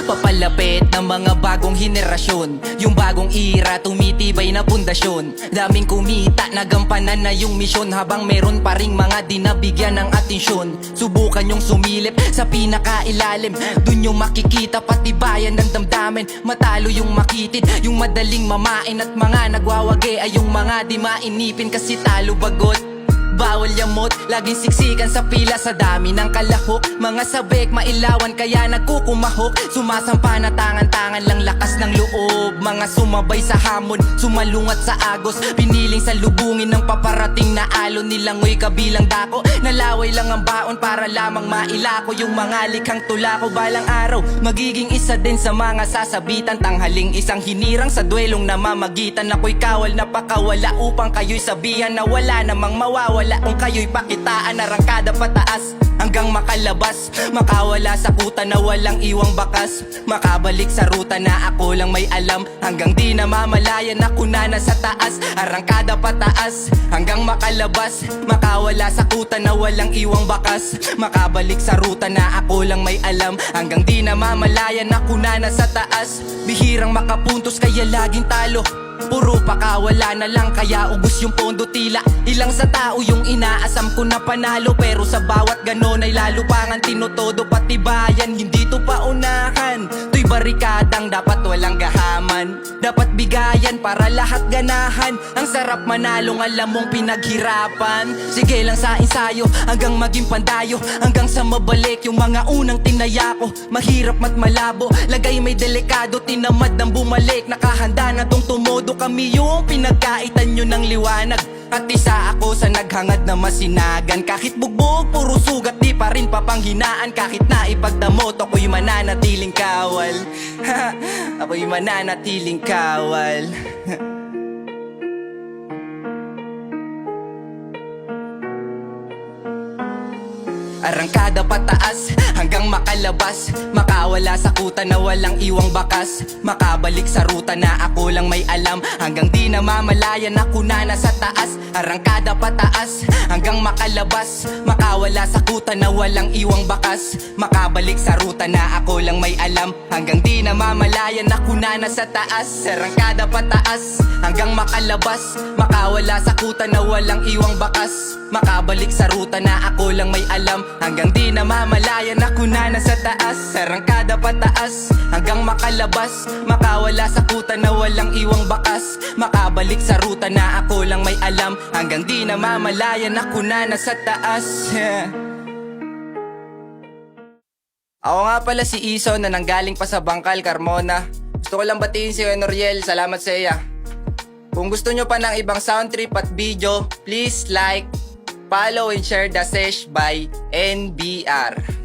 Papalapit ng mga bagong henerasyon, yung bagong era, tumitibay na pundasyon. Daming kumita, nagampanan na yung misyon, habang meron pa ring mga dinabigyan ng atensyon. Subukan yung sumilip sa pinakailalim, dun yung makikita patibayan ng damdamin. Matalo yung makitid, yung madaling mamain, at mga nagwawagi ay yung mga di mainipin. Kasi talo bagot, bawal yamot, laging siksikan sa pila sa dami ng kalahok. Mga sabik, mailawan kaya nagkukumahok, sumasampa na tangan-tangan lang lakas ng loob. Mga sumabay sa hamon, sumalungat sa agos, piniling sa lubungin ng paparating na alon. Nilangoy kabilang dako, nalaway lang ang baon para lamang mailako yung mga likhang tula ko. Balang araw, magiging isa din sa mga sasabitan, tanghaling isang hinirang sa duelong namamagitan. Ako'y kawal na pakawala upang kayo'y sabihan na wala namang mawawala kung kayo'y pakitaan. Arangkada pataas hanggang makalabas, makawala sa kuta na walang iwang bakas, makabalik sa ruta na ako lang may alam, hanggang di na mamalayan ako na nasa taas. Arangkada pataas hanggang makalabas, makawala sa kuta na walang iwang bakas, makabalik sa ruta na ako lang may alam, hanggang di na mamalayan ako na nasa taas. Bihirang makapuntos kaya laging talo, puro pakawala na lang kaya ubos yung pondo. Tila ilang sa tao yung inaasam ko na panalo, pero sa bawat ganon ay lalo pangan tinotodo. Patibayan, hindi to paunahan, to'y barikadang dapat walang gahaman. Dapat bigayan para lahat ganahan, ang sarap manalong alam mong pinaghirapan. Sige lang sa ensayo hanggang maging pandayo, hanggang sa mabalik yung mga unang tinaya ko. Mahirap mat malabo, lagay may delikado, tinamad ng bumalik, nakahanda na tong tumodo. Kami yung pinagkaitan nyo ng liwanag, at isa ako sa naghangad na masinagan. Kahit bugbog, puro sugat, di pa rin papanghinaan. Kahit na ipagdamot, ako'y mananatiling kawal. Ako'y mananatiling kawal. Arangkada pataas hanggang makalabas, makawala sa kuta na walang iwang bakas, makabalik sa ruta na ako lang may alam, hanggang di na mamalayan ako na nasa taas. Arangkada pataas hanggang makalabas, makawala sa kuta na walang iwang bakas, makabalik sa ruta na ako lang may alam, hanggang di na mamalayan ako na nasa taas. Arangkada pataas hanggang makalabas, makawala sa kuta na walang iwang bakas, makabalik sa ruta na ako lang may alam, hanggang di na mamalayan ako na nasa taas. Arangkada pataas hanggang makalabas, makawala sa kuta na walang iwang bakas, makabalik sa ruta na ako lang may alam, hanggang di na mamalayan ako na nasa taas. Ako nga pala si Ison na nanggaling pa sa Bangkal, Carmona. Gusto ko lang batiin si Noriel, salamat sa iya. Kung gusto nyo pa ng ibang sound trip at video, please like, follow and share the sesh by NBR.